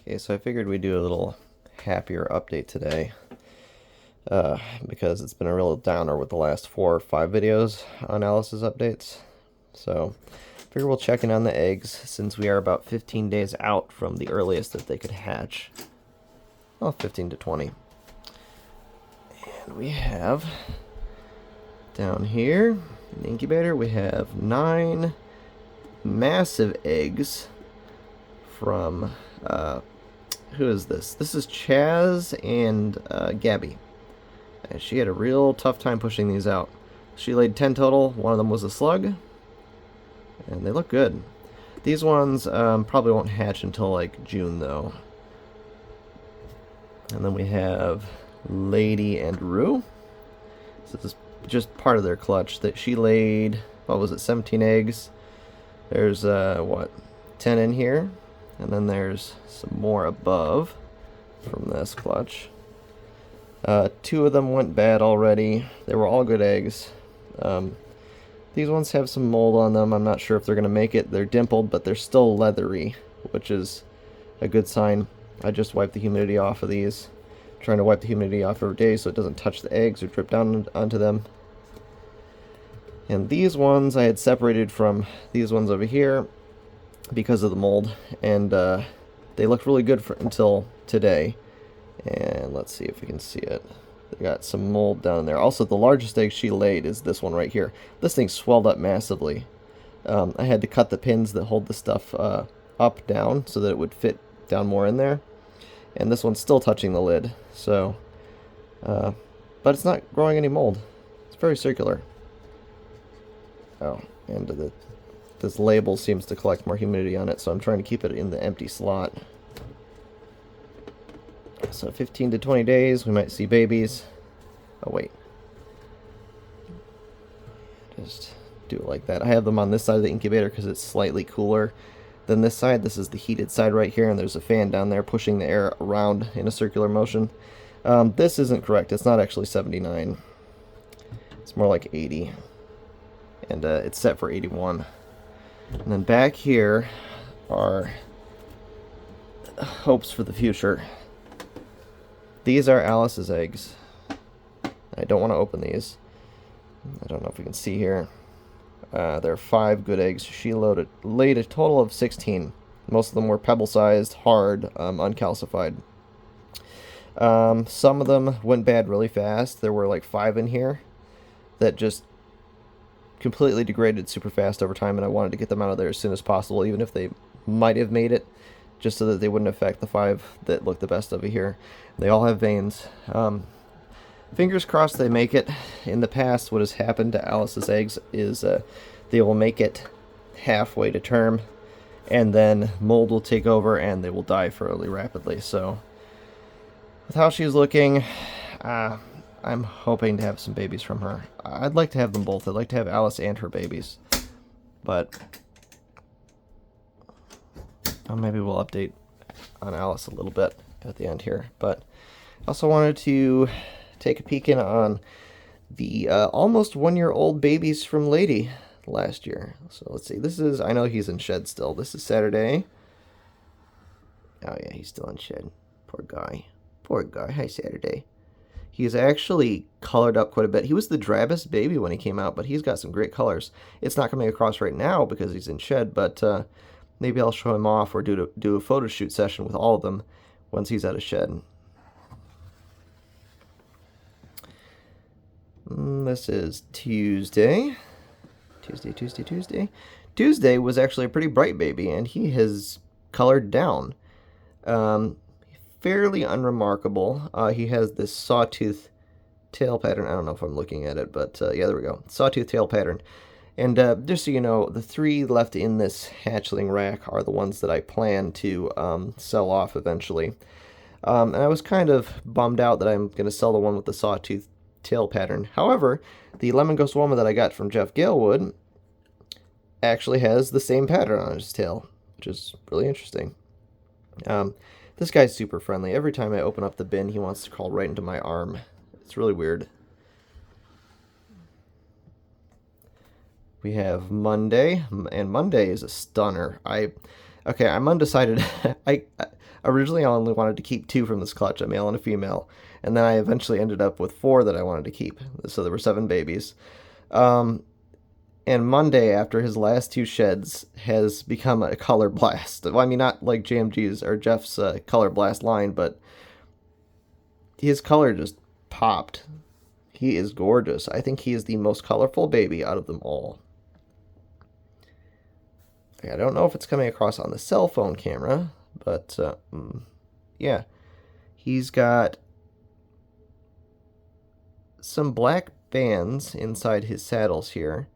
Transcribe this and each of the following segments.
Okay, so I figured we'd do a little happier update today, because it's been a real downer with the last 4 or 5 videos on Alys's updates. So I figure we'll check in on the eggs since we are about 15 days out from the earliest that they could hatch. Well, 15 to 20. And we have down here in the incubator, we have 9 massive eggs from who is this? This is Chaz and Gabby. And she had a real tough time pushing these out. She laid 10 total. One of them was a slug. And they look good. These ones probably won't hatch until like June, though. And then we have Lady and Rue. This is just part of their clutch. That she laid, what was it, 17 eggs. There's, 10 in here. And then there's some more above from this clutch. 2 of them went bad already. They were all good eggs. These ones have some mold on them. I'm not sure if they're going to make it. They're dimpled, but they're still leathery, which is a good sign. I just wiped the humidity off of these. I'm trying to wipe the humidity off every day so it doesn't touch the eggs or drip down onto them. And these ones I had separated from these ones over here because of the mold, and they looked really good until today. And let's see if we can see it. They got some mold down there. Also, the largest egg she laid is this one right here. This thing swelled up massively. I had to cut the pins that hold the stuff up down so that it would fit down more in there. And this one's still touching the lid. So, but it's not growing any mold. It's very circular. Oh, and this label seems to collect more humidity on it, so I'm trying to keep it in the empty slot. So 15 to 20 days, we might see babies. Oh, wait. Just do it like that. I have them on this side of the incubator because it's slightly cooler than this side. This is the heated side right here, and there's a fan down there pushing the air around in a circular motion. This isn't correct. It's not actually 79. It's more like 80. And it's set for 81. And then back here are hopes for the future. These are Alys's eggs. I don't want to open these. I don't know if we can see here. There are 5 good eggs. She laid a total of 16. Most of them were pebble-sized, hard, uncalcified. Some of them went bad really fast. There were like 5 in here that just completely degraded super fast over time, and I wanted to get them out of there as soon as possible, even if they might have made it, just so that they wouldn't affect the 5 that look the best over here. They all have veins. Fingers crossed they make it. In the past, what has happened to Alys's eggs is they will make it halfway to term, and then mold will take over and they will die fairly rapidly. So with how she's looking, I'm hoping to have some babies from her. I'd like to have them both. I'd like to have Alys and her babies. But maybe we'll update on Alys a little bit at the end here. But I also wanted to take a peek in on the almost 1-year-old babies from Lady last year. So let's see. This is, I know he's in shed still. This is Saturday. Oh yeah, he's still in shed. Poor guy. Poor guy. Hi, Saturday. He's actually colored up quite a bit. He was the drabbest baby when he came out, but he's got some great colors. It's not coming across right now because he's in shed, but maybe I'll show him off or do a photo shoot session with all of them once he's out of shed. This is Tuesday. Tuesday was actually a pretty bright baby, and he has colored down. Fairly unremarkable. He has this sawtooth tail pattern. I don't know if I'm looking at it, but yeah, there we go. Sawtooth tail pattern. And just so you know, the 3 left in this hatchling rack are the ones that I plan to sell off eventually. And I was kind of bummed out that I'm going to sell the one with the sawtooth tail pattern. However, the Lemon Ghost Woman that I got from Jeff Galewood actually has the same pattern on his tail, which is really interesting. This guy's super friendly. Every time I open up the bin, he wants to crawl right into my arm. It's really weird. We have Monday, and Monday is a stunner. I'm undecided. Originally, I only wanted to keep 2 from this clutch, a male and a female, and then I eventually ended up with 4 that I wanted to keep. So there were 7 babies. And Monday, after his last 2 sheds, has become a color blast. Well, I mean, not like JMG's or Jeff's color blast line, but his color just popped. He is gorgeous. I think he is the most colorful baby out of them all. I don't know if it's coming across on the cell phone camera, but yeah. He's got some black bands inside his saddles here,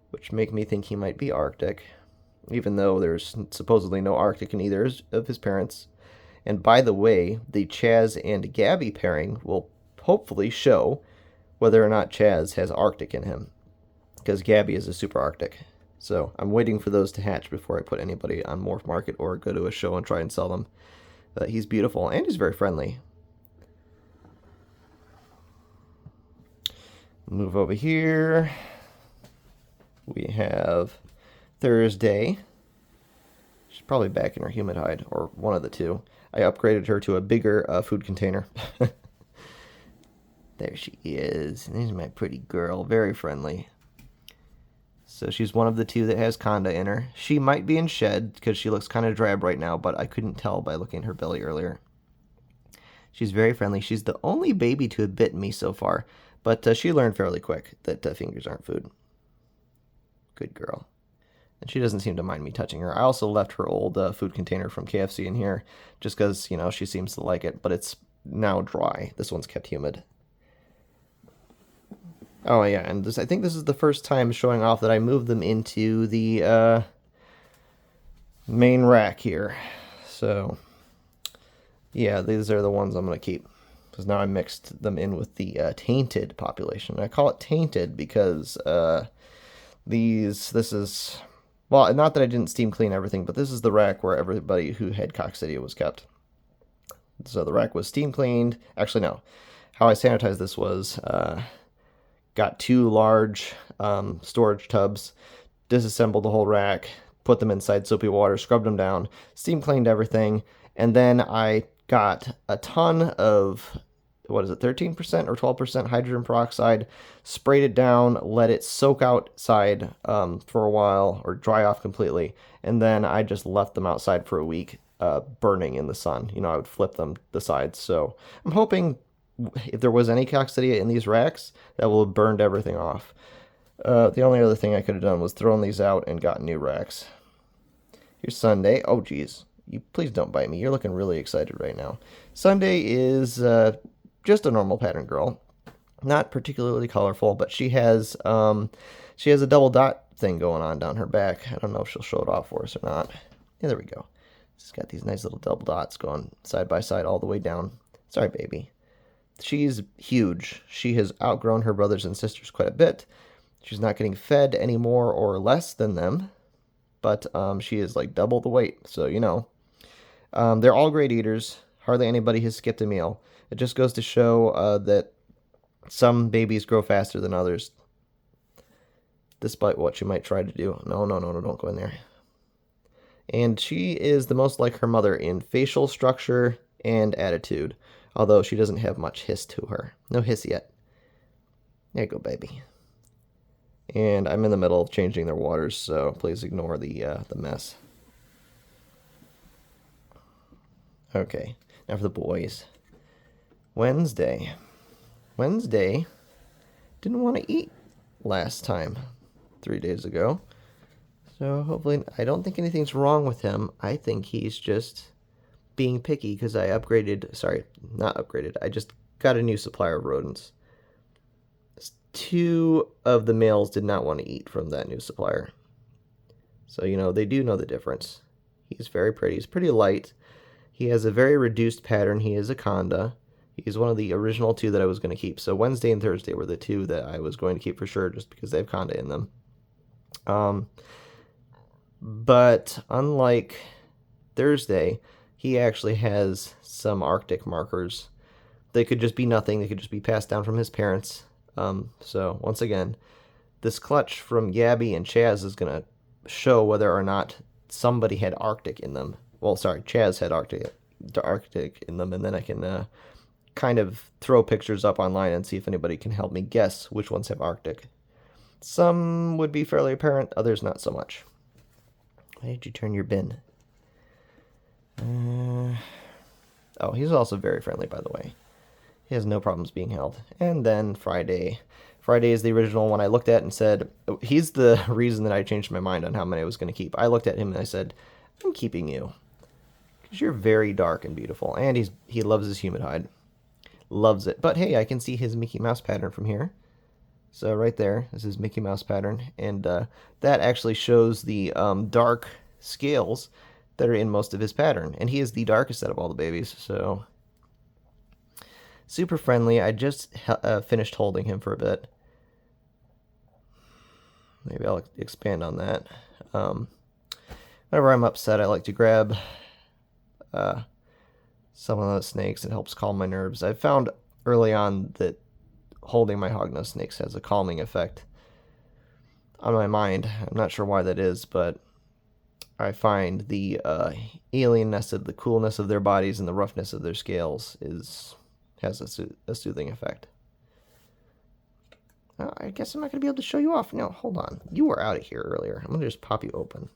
which make me think he might be Arctic, even though there's supposedly no Arctic in either of his parents. And by the way, the Chaz and Gabby pairing will hopefully show whether or not Chaz has Arctic in him, because Gabby is a super Arctic. So I'm waiting for those to hatch before I put anybody on Morph Market or go to a show and try and sell them. He's beautiful, and he's very friendly. Move over here. We have Thursday. She's probably back in her humid hide, or one of the two. I upgraded her to a bigger food container. There she is. There's my pretty girl. Very friendly. So she's one of the 2 that has Conda in her. She might be in shed because she looks kind of drab right now, but I couldn't tell by looking at her belly earlier. She's very friendly. She's the only baby to have bitten me so far, but she learned fairly quick that fingers aren't food. Good girl. And she doesn't seem to mind me touching her. I also left her old food container from KFC in here just because, you know, she seems to like it, but it's now dry. This one's kept humid. Oh, yeah, and I think this is the first time showing off that I moved them into the main rack here. So, yeah, these are the ones I'm going to keep, because now I mixed them in with the tainted population. I call it tainted because this is, well, not that I didn't steam clean everything, but this is the rack where everybody who had coccidia was kept. So the rack was steam cleaned. Actually, no. How I sanitized this was... got 2 large storage tubs, disassembled the whole rack, put them inside soapy water, scrubbed them down, steam cleaned everything, and then I got a ton of, 13% or 12% hydrogen peroxide, sprayed it down, let it soak outside for a while, or dry off completely, and then I just left them outside for a week, burning in the sun. You know, I would flip them the sides, so I'm hoping... if there was any coccidia in these racks, that will have burned everything off. The only other thing I could have done was thrown these out and gotten new racks. Here's Sunday. Oh, geez. You please don't bite me. You're looking really excited right now. Sunday is just a normal pattern girl. Not particularly colorful, but she has a double dot thing going on down her back. I don't know if she'll show it off for us or not. Yeah, there we go. She's got these nice little double dots going side by side all the way down. Sorry, baby. She's huge. She has outgrown her brothers and sisters quite a bit. She's not getting fed any more or less than them, but she is like double the weight, so you know. They're all great eaters. Hardly anybody has skipped a meal. It just goes to show that some babies grow faster than others, despite what you might try to do. No, don't go in there. And she is the most like her mother in facial structure and attitude, although she doesn't have much hiss to her. No hiss yet. There you go, baby. And I'm in the middle of changing their waters, so please ignore the mess. Okay, now for the boys. Wednesday didn't want to eat last time, 3 days ago. So hopefully, I don't think anything's wrong with him. I think he's just being picky because I I just got a new supplier of rodents. 2 of the males did not want to eat from that new supplier. So, you know, they do know the difference. He's very pretty. He's pretty light. He has a very reduced pattern. He is a Conda. He's one of the original 2 that I was going to keep. So Wednesday and Thursday were the 2 that I was going to keep for sure just because they have Conda in them. But unlike Thursday, he actually has some Arctic markers. They could just be nothing. They could just be passed down from his parents. So once again, this clutch from Gabby and Chaz is going to show whether or not somebody had Arctic in them. Well, sorry, Chaz had Arctic. Arctic in them, and then I can kind of throw pictures up online and see if anybody can help me guess which ones have Arctic. Some would be fairly apparent, others not so much. Why did you turn your bin? Oh, he's also very friendly, by the way. He has no problems being held. And then Friday. Friday is the original one I looked at and said, he's the reason that I changed my mind on how many I was going to keep. I looked at him and I said, I'm keeping you. Because you're very dark and beautiful. And he loves his humid hide. Loves it. But hey, I can see his Mickey Mouse pattern from here. So right there is his Mickey Mouse pattern. And that actually shows the dark scales that are in most of his pattern. And he is the darkest out of all the babies. So super friendly. I just finished holding him for a bit. Maybe I'll expand on that. Whenever I'm upset, I like to grab some of those snakes. It helps calm my nerves. I found early on that holding my hognose snakes has a calming effect on my mind. I'm not sure why that is, but I find the alienness of the coolness of their bodies and the roughness of their scales has a soothing effect. I guess I'm not going to be able to show you off. No, hold on. You were out of here earlier. I'm going to just pop you open.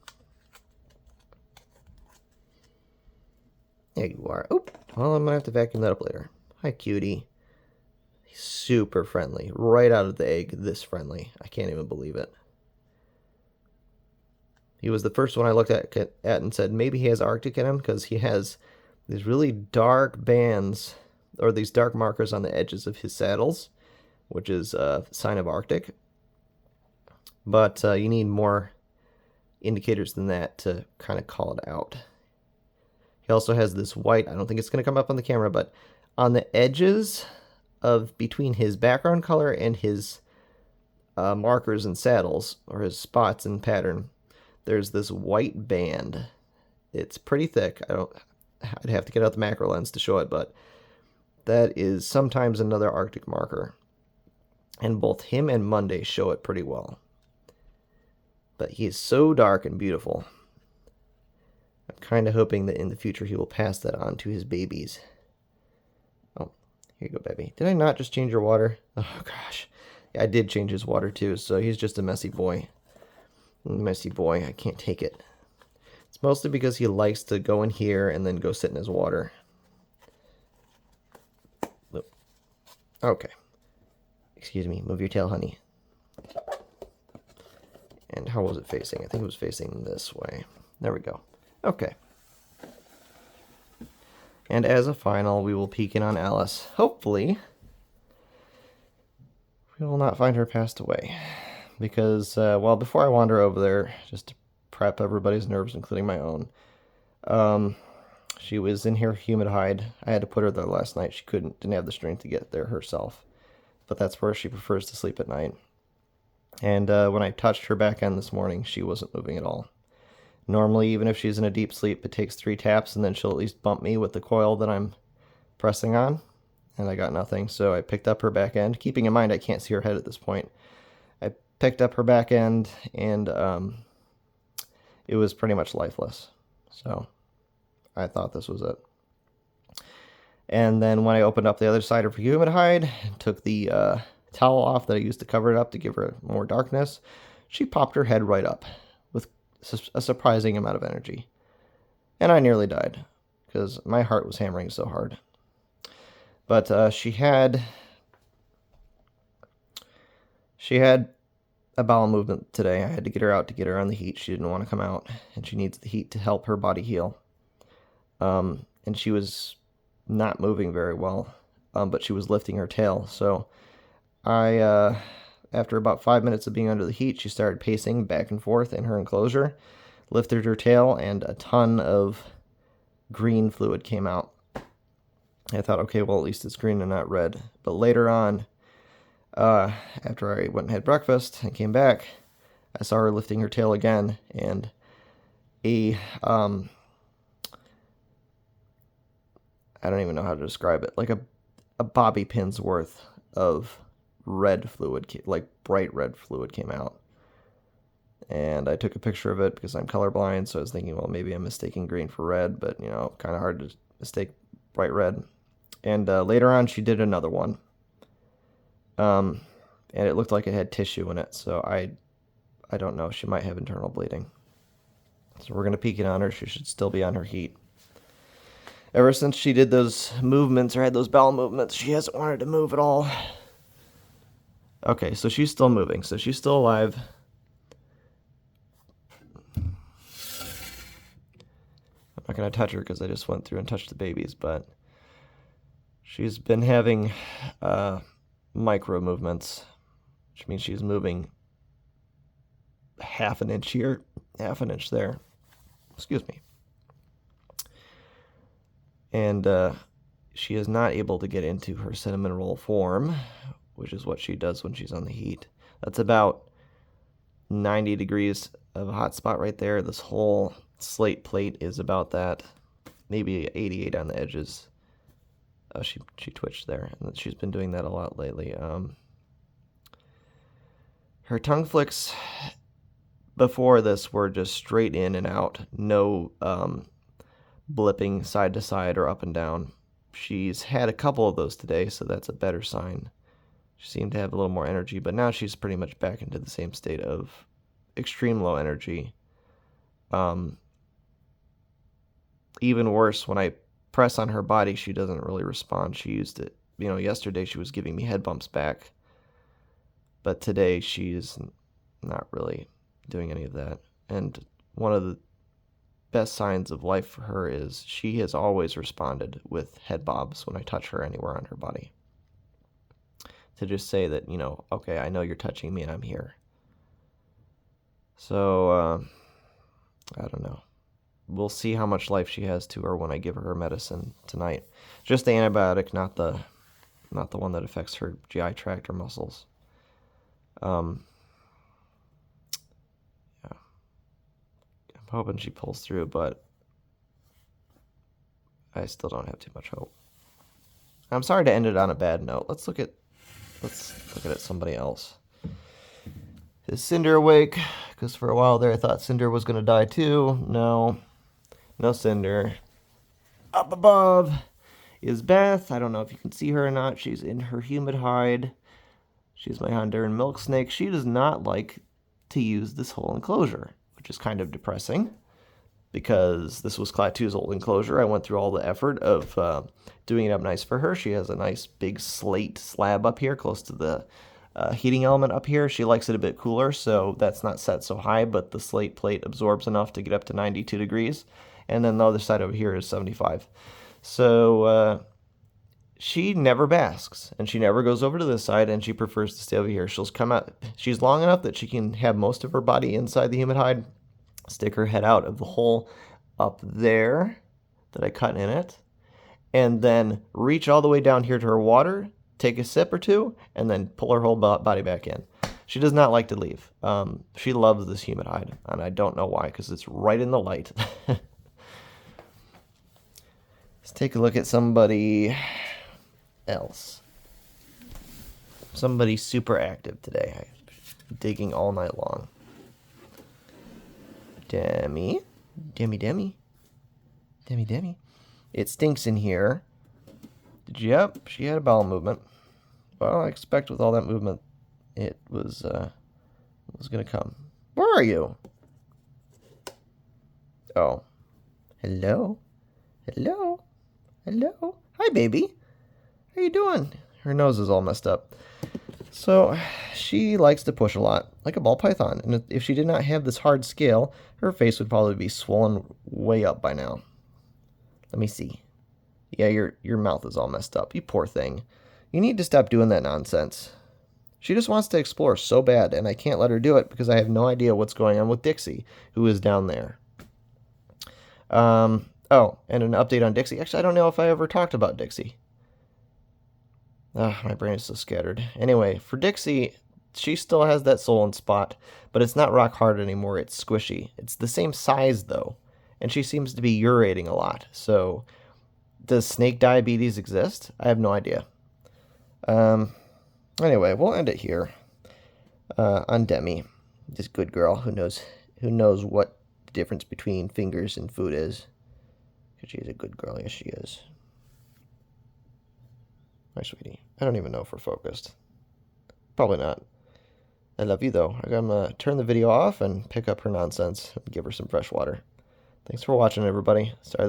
There you are. Oh, well, I'm going to have to vacuum that up later. Hi, cutie. He's super friendly. Right out of the egg, this friendly. I can't even believe it. He was the first one I looked at and said maybe he has Arctic in him because he has these really dark bands or these dark markers on the edges of his saddles, which is a sign of Arctic. But you need more indicators than that to kind of call it out. He also has this white, I don't think it's going to come up on the camera, but on the edges of between his background color and his markers and saddles, or his spots and pattern, there's this white band. It's pretty thick. I'd have to get out the macro lens to show it, but that is sometimes another Arctic marker. And both him and Monday show it pretty well. But he is so dark and beautiful. I'm kind of hoping that in the future he will pass that on to his babies. Oh, here you go, baby. Did I not just change your water? Oh, gosh. Yeah, I did change his water, too, so he's just a messy boy. Messy boy. I can't take it. It's mostly because he likes to go in here and then go sit in his water. Okay. Excuse me, move your tail, honey. And how was it facing? I think it was facing this way. There we go. Okay. And as a final, we will peek in on Alys. Hopefully, we will not find her passed away. Because, well, before I wander over there, just to prep everybody's nerves, including my own, she was in her humid hide. I had to put her there last night. She didn't have the strength to get there herself. But that's where she prefers to sleep at night. And when I touched her back end this morning, she wasn't moving at all. Normally, even if she's in a deep sleep, it takes 3 taps, and then she'll at least bump me with the coil that I'm pressing on. And I got nothing, so I picked up her back end. Keeping in mind I can't see her head at this point. I picked up her back end, and it was pretty much lifeless. So I thought this was it. And then when I opened up the other side of her humid hide, took the towel off that I used to cover it up to give her more darkness, she popped her head right up with a surprising amount of energy. And I nearly died because my heart was hammering so hard. But she had a bowel movement today. I had to get her out to get her on the heat. She didn't want to come out, and she needs the heat to help her body heal. And she was not moving very well, but she was lifting her tail. So I, after about 5 minutes of being under the heat, she started pacing back and forth in her enclosure, lifted her tail, and a ton of green fluid came out. I thought, okay, well, at least it's green and not red. But later on, after I went and had breakfast and came back, I saw her lifting her tail again, and I don't even know how to describe it, like a bobby pin's worth of red fluid, like bright red fluid, came out. And I took a picture of it because I'm colorblind, so I was thinking, well, maybe I'm mistaking green for red, but, you know, kind of hard to mistake, bright red. And later on, she did another one. And it looked like it had tissue in it, so I don't know. She might have internal bleeding. So we're going to peek in on her. She should still be on her heat. Ever since she did those movements or had those bowel movements, she hasn't wanted to move at all. Okay, so she's still moving. So she's still alive. I'm not going to touch her because I just went through and touched the babies, but she's been having micro movements, which means she's moving half an inch here, half an inch there. Excuse me. And she is not able to get into her cinnamon roll form, which is what she does when she's on the heat. That's about 90 degrees of a hot spot right there. This whole slate plate is about that, maybe 88 on the edges. Oh, she twitched there, and she's been doing that a lot lately. Her tongue flicks before this were just straight in and out, no blipping side to side or up and down. She's had a couple of those today, so that's a better sign. She seemed to have a little more energy, but now she's pretty much back into the same state of extreme low energy. Even worse, when I press on her body, she doesn't really respond. She used it, yesterday she was giving me head bumps back, but today she's not really doing any of that. And one of the best signs of life for her is she has always responded with head bobs when I touch her anywhere on her body, to just say that, okay, I know you're touching me and I'm here. So I don't know. We'll see how much life she has to her when I give her medicine tonight. Just the antibiotic, not the one that affects her GI tract or muscles. Yeah. I'm hoping she pulls through, but I still don't have too much hope. I'm sorry to end it on a bad note. Let's look at somebody else. Is Cinder awake? Because for a while there I thought Cinder was going to die too. No Cinder. Up above is Beth. I don't know if you can see her or not. She's in her humid hide. She's my Honduran milk snake. She does not like to use this whole enclosure, which is kind of depressing, because this was Klaatu's old enclosure. I went through all the effort of doing it up nice for her. She has a nice big slate slab up here close to the heating element up here. She likes it a bit cooler, so that's not set so high, but the slate plate absorbs enough to get up to 92 degrees. And then the other side over here is 75. So she never basks, and she never goes over to this side, and she prefers to stay over here. She'll come out. She's long enough that she can have most of her body inside the humid hide, stick her head out of the hole up there that I cut in it, and then reach all the way down here to her water, take a sip or two, and then pull her whole body back in. She does not like to leave. She loves this humid hide, and I don't know why, because it's right in the light. Let's take a look at somebody else. Somebody super active today. I'm digging all night long. Demi. It stinks in here. Yep, she had a bowel movement. Well, I expect with all that movement, it was going to come. Where are you? Oh. Hello? Hi, baby. How you doing? Her nose is all messed up. So she likes to push a lot, like a ball python. And if she did not have this hard scale, her face would probably be swollen way up by now. Let me see. Yeah, your mouth is all messed up. You poor thing. You need to stop doing that nonsense. She just wants to explore so bad, and I can't let her do it because I have no idea what's going on with Dixie, who is down there. Oh, and an update on Dixie. Actually, I don't know if I ever talked about Dixie. My brain is so scattered. Anyway, for Dixie, she still has that swollen spot, but it's not rock hard anymore. It's squishy. It's the same size, though, and she seems to be urating a lot. So, does snake diabetes exist? I have no idea. Anyway, we'll end it here. On Demi, this good girl who knows what the difference between fingers and food is. Because she's a good girl. Yes, she is. My sweetie. I don't even know if we're focused. Probably not. I love you, though. I'm going to turn the video off and pick up her nonsense and give her some fresh water. Thanks for watching, everybody. Sorry.